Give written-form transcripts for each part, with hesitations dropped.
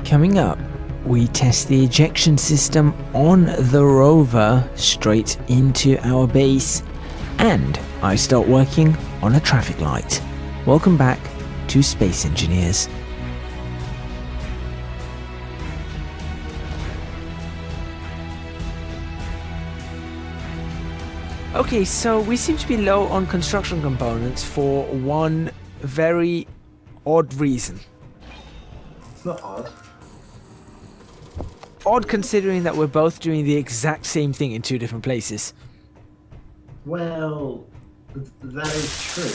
Coming up, we test the ejection system on the rover straight into our base, and I start working on a traffic light. Welcome back to Space Engineers. Okay, so we seem to be low on construction components for one very odd reason. It's not odd. Odd considering that we're both doing the exact same thing in two different places. Well, that is true.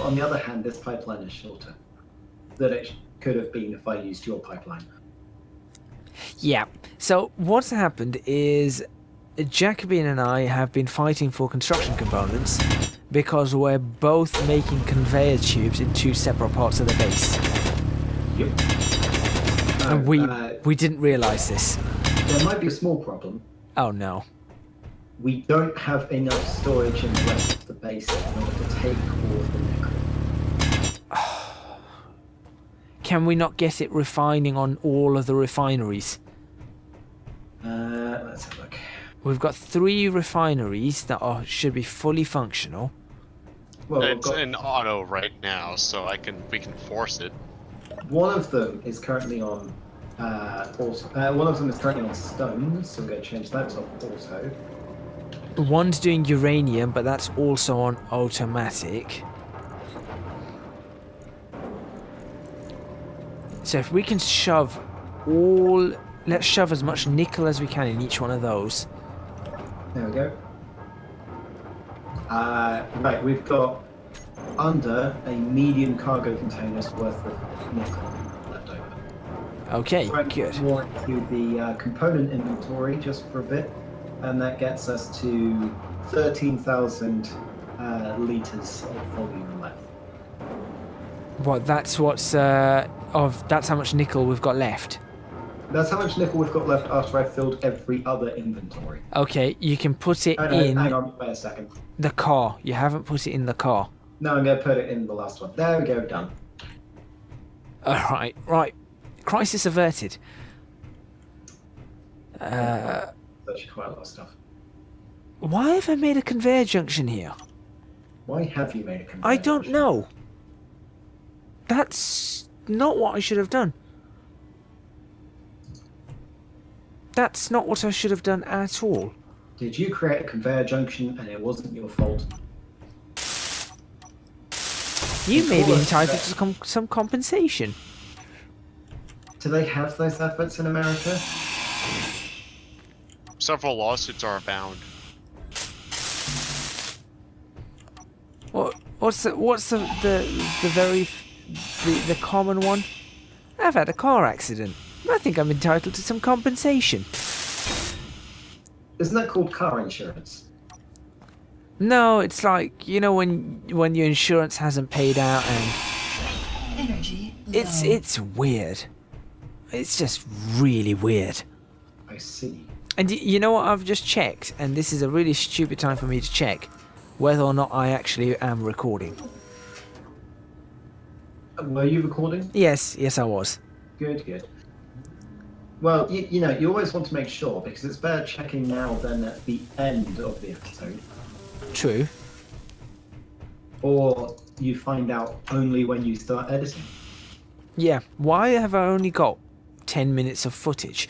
On the other hand, this pipeline is shorter than it could have been if I used your pipeline. Yeah, so what's happened is Jacobin and I have been fighting for construction components because we're both making conveyor tubes in two separate parts of the base. Yep. And we didn't realise this. There might be a small problem. Oh no. We don't have enough storage in the rest of the base in order to take all of the nickel. Can we not get it refining on all of the refineries? Let's have a look. We've got 3 refineries that should be fully functional. Well, it's in auto right now, so we can force it. One of them is currently on one of them is currently on stone, so we're going to change that to auto. One's doing uranium, but that's also on automatic. So if we can shove let's shove as much nickel as we can in each one of those. There we go. Right, we've got under a medium cargo container's worth of nickel left over. Okay, So good. more into the component inventory just for a bit, and that gets us to 13,000 litres of volume left. What? That's that's how much nickel we've got left. That's how much nickel we've got left after I've filled every other inventory. Okay, you can put it Oh, no, in hang on, wait a second. the car. You haven't put it in the car. No, I'm going to put it in the last one. There we go, done. Alright, right. Crisis averted. That's actually quite a lot of stuff. Why have I made a conveyor junction here? Why have you made a conveyor? I don't know. That's not what I should have done. That's not what I should have done at all. Did you create a conveyor junction and it wasn't your fault? You may be entitled to some compensation. Do they have those adverts in America? Several lawsuits are abound. What's the common one? I've had a car accident. I think I'm entitled to some compensation. Isn't that called car insurance? No, it's like, you know, when your insurance hasn't paid out and Energy it's weird. It's just really weird. I see. And you know what I've just checked, and this is a really stupid time for me to check whether or not I actually am recording. Were you recording? Yes, I was. Good, good. Well, you know, you always want to make sure, because it's better checking now than at the end of the episode. True. Or you find out only when you start editing. Yeah, why have I only got 10 minutes of footage?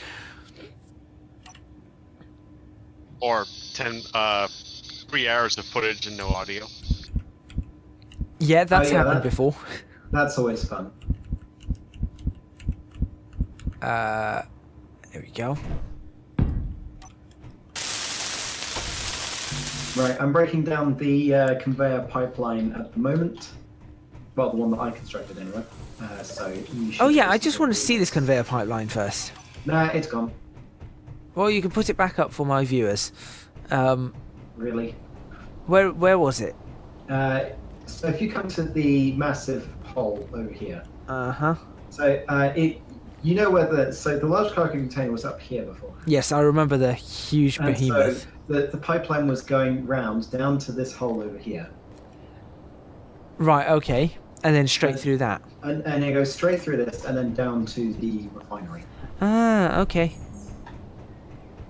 Or 3 hours of footage and no audio. Yeah, that's yeah, happened before. That's always fun. There we go. Right, I'm breaking down the conveyor pipeline at the moment. Well, the one that I constructed anyway. So you should Oh yeah, I just want to see this conveyor pipeline first. Nah, it's gone. Well, you can put it back up for my viewers. Really? Where was it? So if you come to the massive hole over here. Uh-huh. So you know where the large cargo container was up here before. Yes, I remember the huge And behemoth. so the pipeline was going round down to this hole over here. Right, okay. And then straight through that. And it goes straight through this and then down to the refinery. Ah, okay.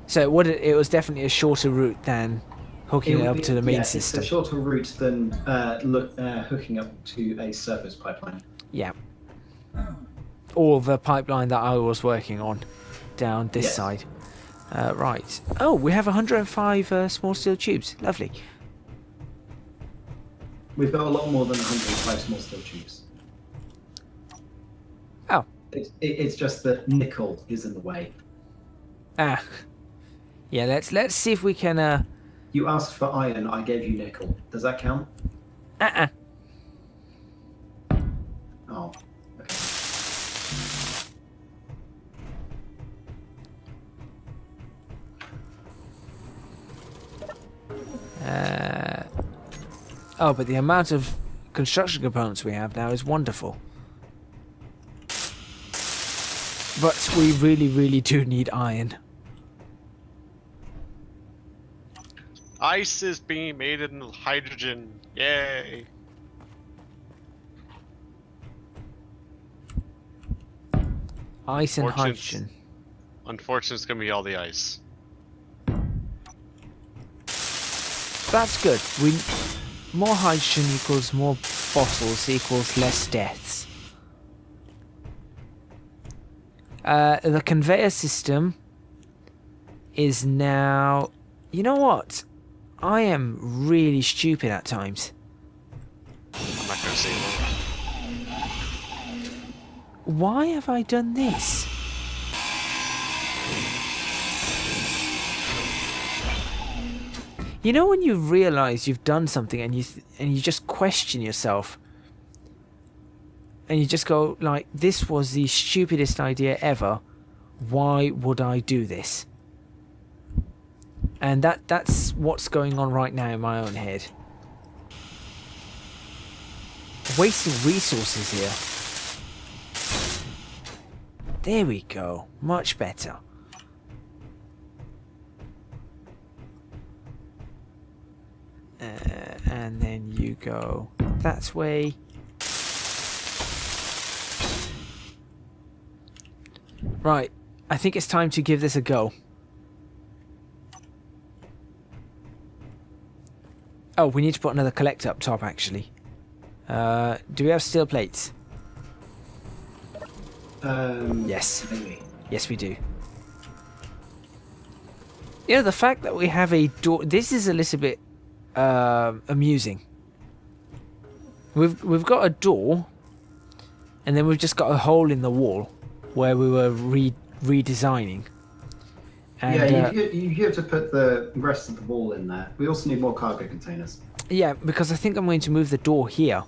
So it was definitely a shorter route than hooking it up to the main system. It's a shorter route than hooking up to a surface pipeline. Yeah. Or the pipeline that I was working on down this side. Right. Oh, we have 105 small steel tubes. Lovely. We've got a lot more than 105 small steel tubes. Oh. It's just that nickel is in the way. Ah. Yeah, let's see if we can... You asked for iron, I gave you nickel. Does that count? Oh, okay. Oh, but the amount of construction components we have now is wonderful. But we really, really do need iron. Ice is being made in hydrogen. Yay! Ice and hydrogen. Unfortunately, it's gonna be all the ice. That's good. More hydrogen equals more fossils equals less deaths. The conveyor system is now... You know what? I am really stupid at times. I'm not gonna say that. Why have I done this? You know when you realise you've done something and you just question yourself, and you just go like, "This was the stupidest idea ever. Why would I do this?" And that's what's going on right now in my own head. Wasting resources here. There we go. Much better. And then you go that way. Right. I think it's time to give this a go. Oh, we need to put another collector up top, actually. Do we have steel plates? Yes. Maybe. Yes, we do. You know, the fact that we have a door... This is a little bit amusing. We've got a door, and then we've just got a hole in the wall where we were redesigning. And, yeah, you have to put the rest of the wall in there. We also need more cargo containers. Yeah, because I think I'm going to move the door here.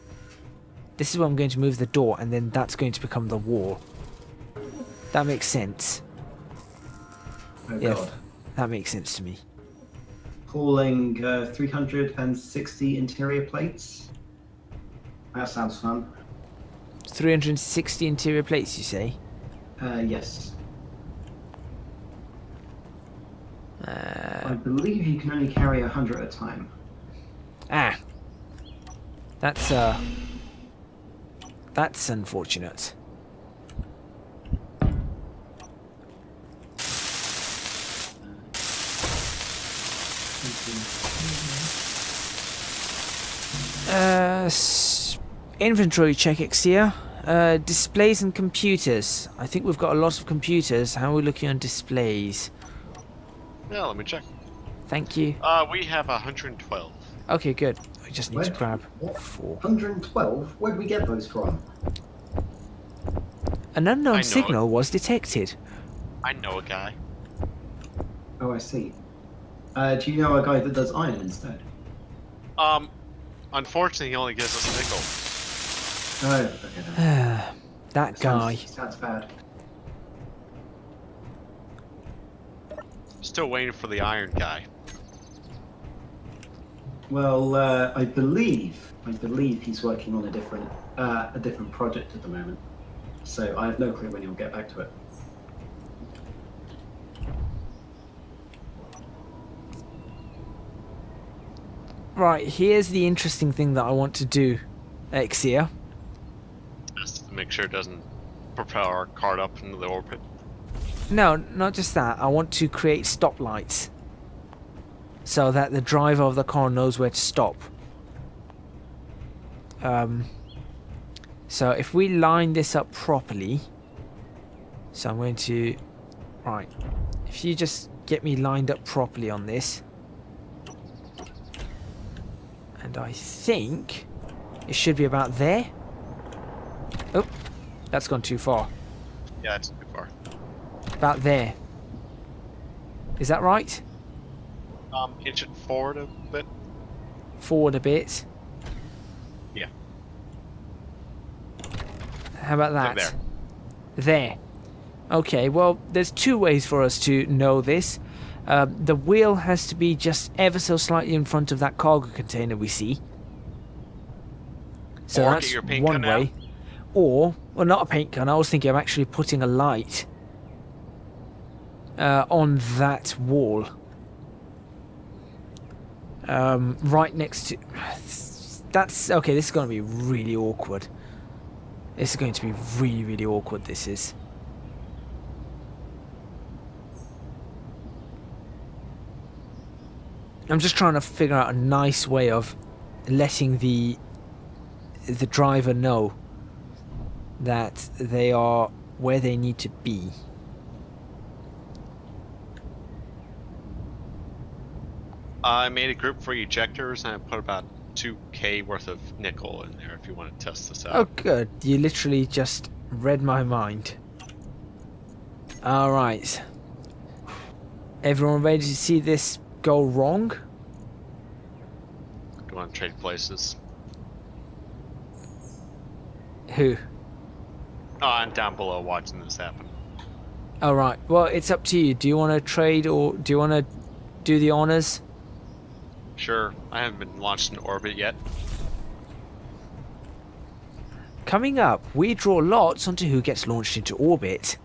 This is where I'm going to move the door, and then that's going to become the wall. That makes sense. Oh Yeah, god. that makes sense to me. Hauling 360 interior plates. That sounds fun. 360 interior plates, you say? Yes. I believe you can only carry 100 at a time. That's unfortunate. Inventory check, Exia. Displays and computers. I think we've got a lot of computers. How are we looking on displays? Yeah, let me check. Thank you. We have 112. Okay, good. I just need to grab What? 4. 112? Where did we get those from? An unknown I know signal was detected. I know a guy. Oh, I see. Do you know a guy that does iron instead? Unfortunately, he only gives us nickel. Oh, okay. Then. That guy. Sounds bad. Still waiting for the iron guy. Well, I believe he's working on a different project at the moment. So I have no clue when he'll get back to it. Right, here's the interesting thing that I want to do, Exia. to make sure it doesn't propel our cart up into the orbit. No, not just that. I want to create stoplights so that the driver of the car knows where to stop. So if we line this up properly, so I'm going to, right, if you just get me lined up properly on this, and I think it should be about there. Oh, that's gone too far. Yeah, it's too far. About there. Is that right? Inch it forward a bit. Forward a bit. Yeah. How about that? There. There. Okay, well, there's two ways for us to know this. The wheel has to be just ever so slightly in front of that cargo container we see. So Or that's get your paint one gun out. way. Or, well, not a paint gun. I was thinking of actually putting a light on that wall. Right next to... That's... Okay, this is going to be really awkward. This is going to be really, really awkward, this is. I'm just trying to figure out a nice way of letting the driver know that they are where they need to be. I made a group for ejectors and I put about 2k worth of nickel in there if you want to test this out. Oh good, you literally just read my mind. Alright. Everyone ready to see this go wrong? Do you want to trade places? Who? Oh, I'm down below watching this happen. Alright, well it's up to you. Do you want to trade or do you want to do the honors? Sure, I haven't been launched in orbit yet. Coming up, we draw lots onto who gets launched into orbit.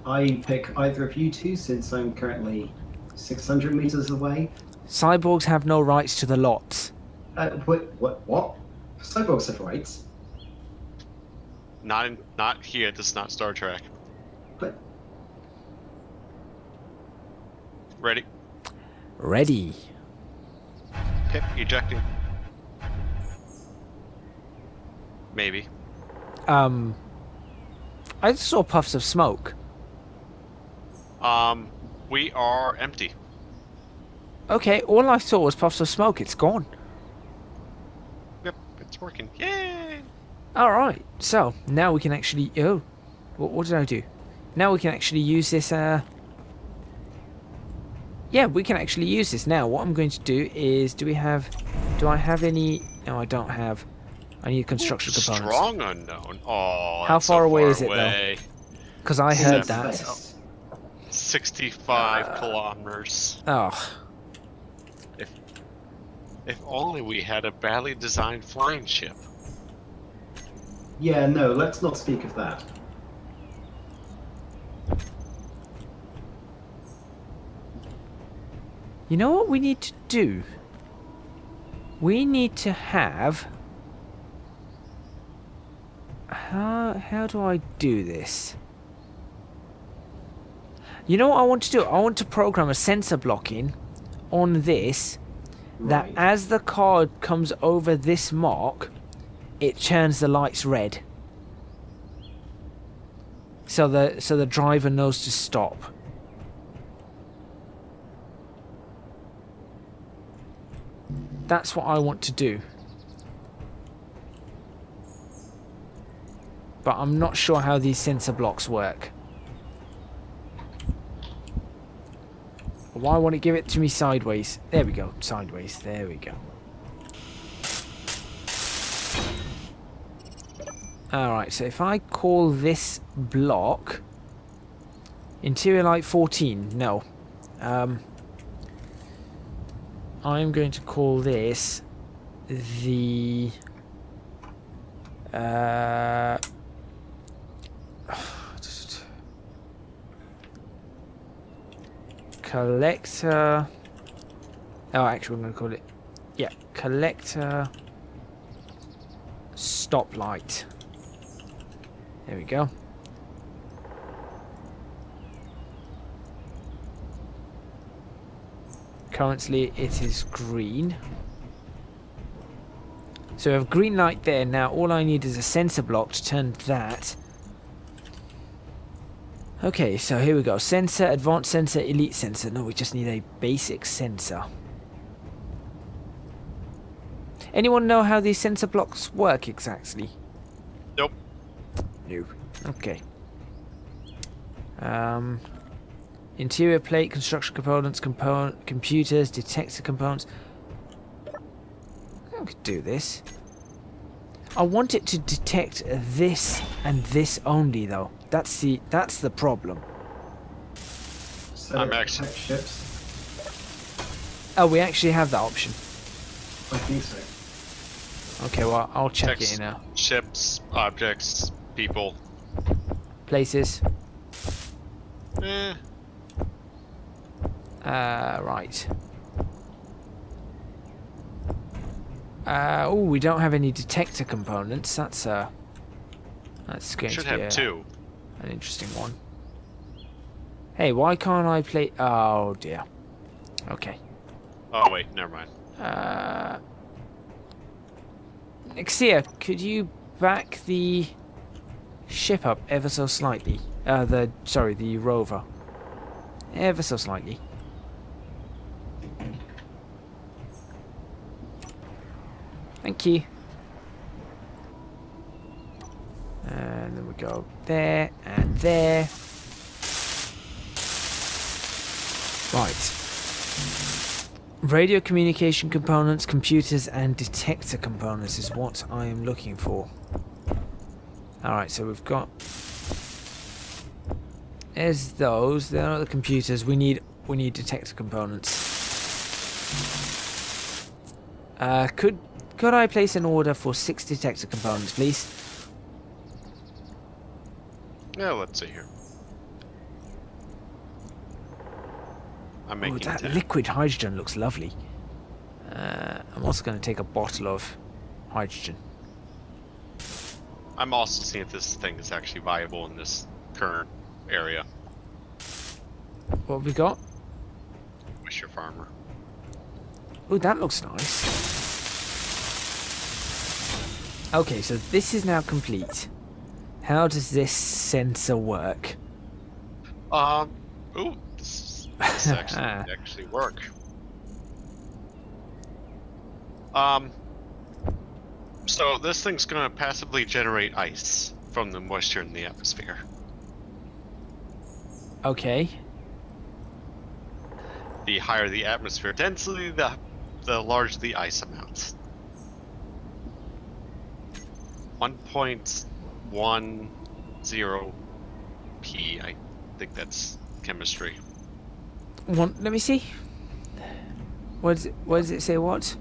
I pick either of you two since I'm currently 600 meters away. Cyborgs have no rights to the lots. What? Cyborgs have rights. Not here. This is not Star Trek. But Ready? Ready. Okay, ejecting. Maybe. I just saw puffs of smoke. We are empty. Okay, all I saw was puffs of smoke. It's gone. Yep, it's working. Yay! Alright, so now we can actually... Oh, what did I do? Now we can actually use this... Yeah, we can actually use this now. What I'm going to do is... Do I have any... No, I don't have. I need construction components. Strong unknown. Oh, How that's far so away far is it, though? away. Because I heard that. Yes. 65 kilometers. Oh, If only we had a badly designed flying ship. Yeah, no, let's not speak of that. you know what we need to do? We need to have... How do I do this? You know what I want to do? I want to program a sensor block in on this that Right. as the card comes over this mark, it turns the lights red. So the driver knows to stop. That's what I want to do. But I'm not sure how these sensor blocks work. Why won't it give it to me sideways? There we go, sideways, there we go. Alright, so if I call this block interior light 14, no. I'm going to call this the collector. Oh, actually, we're going to call it, yeah, collector stoplight. There we go. Currently it is green. So we have green light there. Now all I need is a sensor block to turn that. Okay, so here we go. Sensor, advanced sensor, elite sensor. No, we just need a basic sensor. Anyone know how these sensor blocks work exactly? Nope. No. Okay. Interior plate, construction components, computers, detector components. I could do this. I want it to detect this and this only, though. That's the problem. So I'm actually- detect ships. Oh, we actually have that option. I think so. Okay, well, I'll check Text, it now. ships, objects, people. Places. Eh. Right. Oh, we don't have any detector components. That's going Should to be have two. an interesting one. Hey, why can't I play? Oh dear. Okay. Oh wait, never mind. Nixia, could you back the ship up ever so slightly? The rover. Ever so slightly. Thank you. And then we go there and there. Right. Radio communication components, computers, and detector components is what I am looking for. Alright, so we've got... There's those. There are the computers. We need detector components. Could I place an order for 6 detector components, please? Yeah, let's see here. I'm Oh, making that 10. liquid hydrogen looks lovely. I'm also going to take a bottle of hydrogen. I'm also seeing if this thing is actually viable in this current area. What have we got? Wish your farmer. Oh, that looks nice. Okay, so this is now complete. How does this sensor work? Ooh, this actually work. So this thing's gonna passively generate ice from the moisture in the atmosphere. Okay. The higher the atmosphere density, the larger the ice amount. 1.10 P. I think that's chemistry. Let me see. What does it say? What?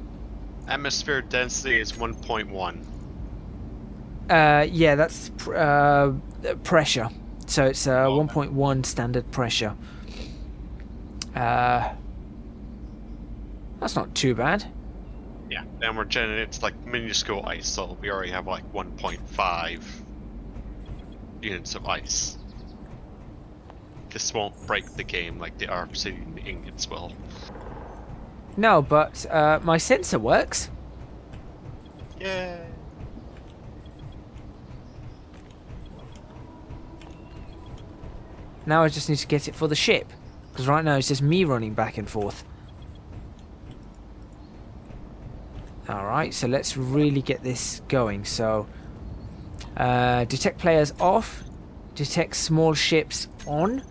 Atmosphere density is 1.1. Yeah, that's pressure. So it's 1.1 standard pressure. That's not too bad. Yeah, and we're generating it's like minuscule ice, so we already have like 1.5 units of ice. This won't break the game like the obsidian ingots will. No, but my sensor works. Yay! Now I just need to get it for the ship. Because right now it's just me running back and forth. Alright, so let's really get this going. So, detect players off. Detect small ships on.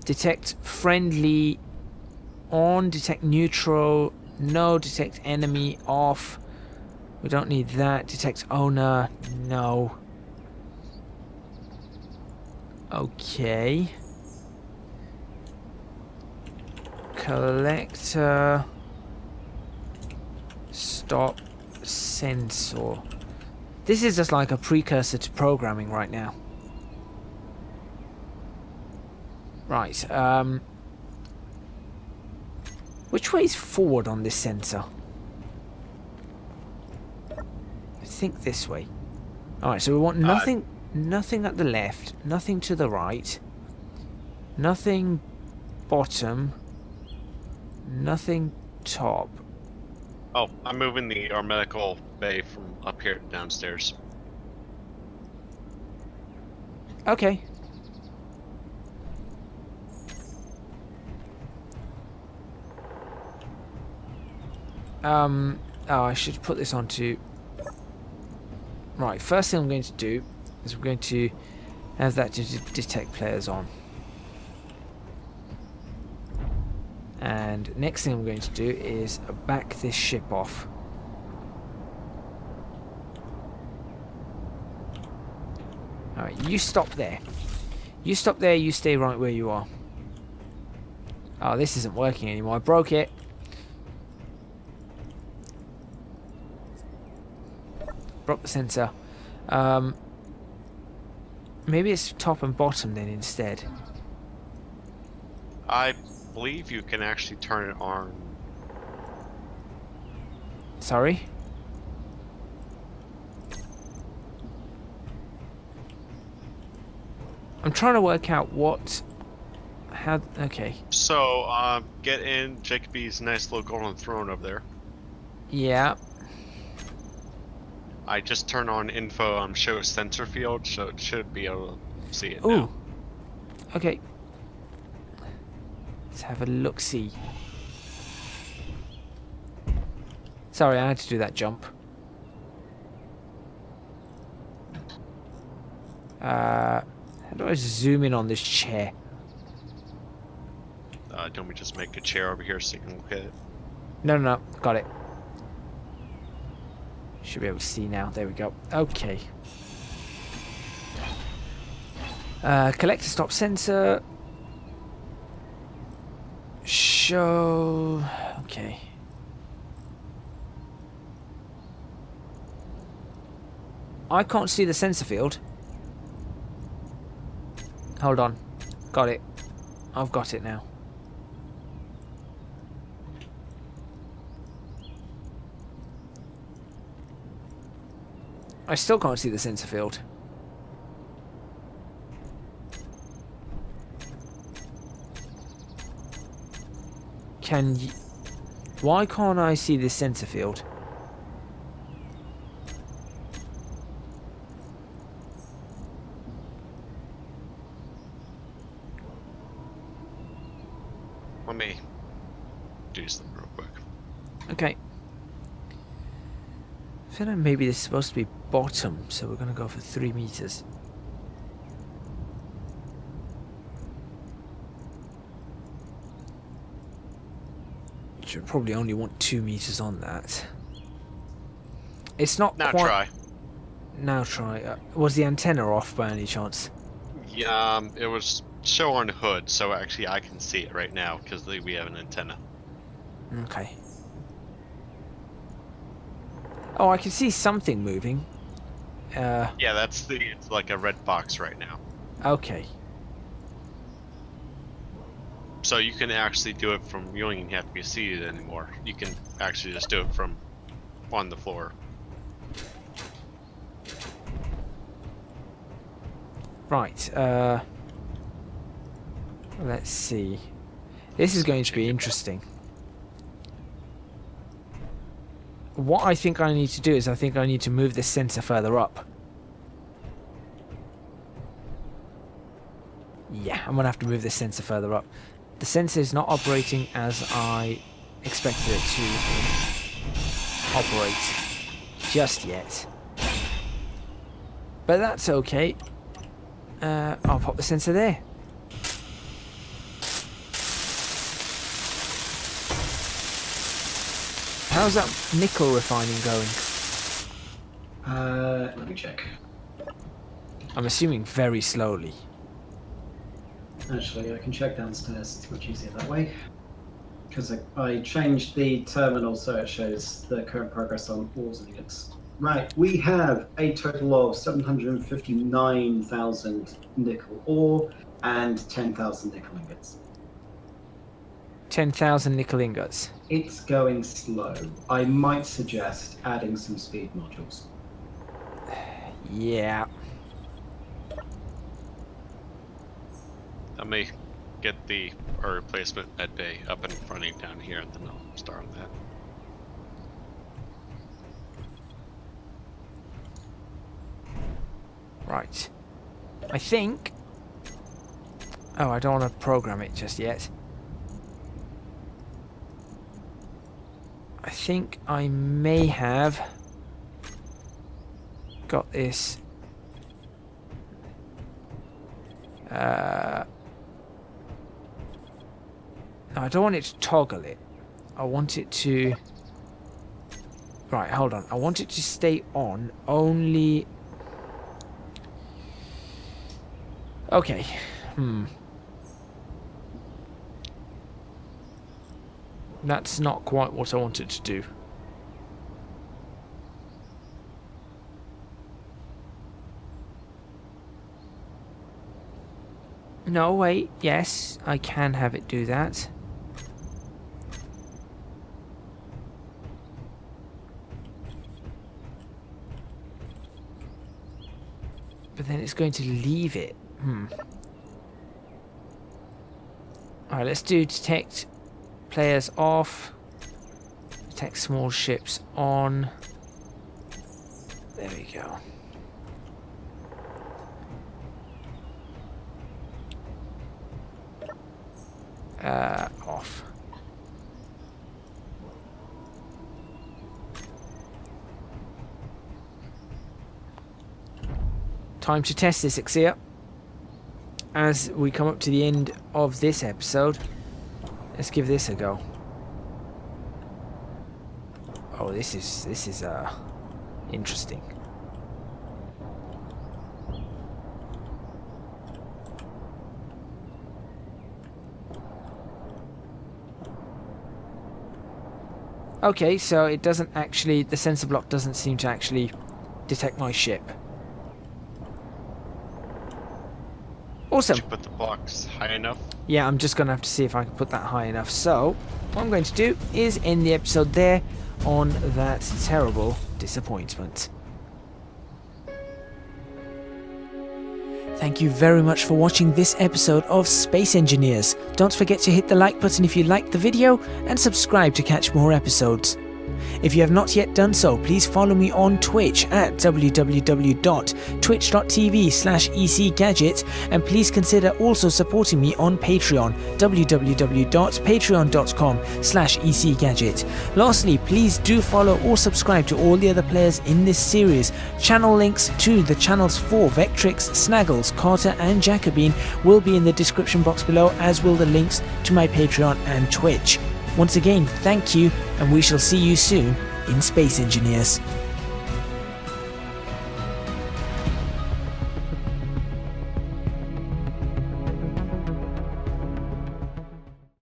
Detect friendly on. Detect neutral no. Detect enemy off. We don't need that. Detect owner no. Okay. Collector. Stop sensor. This is just like a precursor to programming right now. Right, which way is forward on this sensor? nothing this way. Alright, so we want nothing nothing at the left, nothing to the right, nothing bottom, nothing top. Oh, I'm moving our medical bay from up here to downstairs. Okay. Oh, I should put this onto... Right, first thing I'm going to do is we're going to have that to detect players on. And next thing I'm going to do is back this ship off. Alright, you stop there. You stop there, you stay right where you are. Oh, this isn't working anymore. I broke it. Broke the sensor. Maybe it's top and bottom then instead. I believe you can actually turn it on. Sorry? I'm trying to work out what... How... Okay. So, get in Jacoby's nice little golden throne over there. Yeah. I just turn on info on show sensor field, so it should be able to see it Ooh. now. Okay. Let's have a look-see. Sorry, I had to do that jump. How do I zoom in on this chair? Don't we just make a chair over here so you can look at it? No, no, no. Got it. Should be able to see now. There we go. Okay. Collector stop sensor. Show. Okay. I can't see the sensor field. Hold on. Got it. I've got it now. I still can't see the sensor field. Can you... Why can't I see this sensor field? Let me do something real quick. Okay. I feel like maybe this is supposed to be bottom, so we're going to go for 3 meters. Should probably only want 2 meters on that. It's not Now quite... try. Now try. Was the antenna off by any chance? Yeah, it was show on hood, so actually I can see it right now because we have an antenna. Okay. Oh, I can see something moving. Yeah, it's like a red box right now. Okay. So you can actually do it from, you don't even have to be seated anymore. You can actually just do it from on the floor. Right, let's see. This is going to be interesting. What I think I need to do is I think I need to move this sensor further up. Yeah, I'm going to have to move this sensor further up. The sensor is not operating as I expected it to operate just yet. But that's okay. I'll pop the sensor there. How's that nickel refining going? Let me check. I'm assuming very slowly. Actually, I can check downstairs. It's much easier that way. Because I changed the terminal so it shows the current progress on ores and units. Right, we have a total of 759,000 nickel ore and 10,000 nickel ingots. 10,000 nickel ingots. It's going slow. I might suggest adding some speed modules. Yeah. I may get the replacement med bay up and running down here, and then I'll start on that. Right. I think... Oh, I don't want to program it just yet. I think I may have got this. No, I don't want it to toggle it. I want it to... Right, hold on. I want it to stay on only... Okay. That's not quite what I wanted to do. No, wait. Yes, I can have it do that. But then it's going to leave it. Alright, let's do detect players off. Detect small ships on. There we go. Off. Time to test this, Exia. As we come up to the end of this episode, let's give this a go. Oh, this is interesting. Okay, so it doesn't actually, the sensor block doesn't seem to actually detect my ship. Awesome. Did you put the blocks high enough? Yeah, I'm just going to have to see if I can put that high enough. So, what I'm going to do is end the episode there on that terrible disappointment. Thank you very much for watching this episode of Space Engineers. Don't forget to hit the like button if you liked the video and subscribe to catch more episodes. If you have not yet done so, please follow me on Twitch at www.twitch.tv/ecgadget, and please consider also supporting me on Patreon, www.patreon.com/ecgadget. Lastly, please do follow or subscribe to all the other players in this series. Channel links to the channels for Vectrix, Snaggles, Carter and Jacobine will be in the description box below, as will the links to my Patreon and Twitch. Once again, thank you, and we shall see you soon in Space Engineers.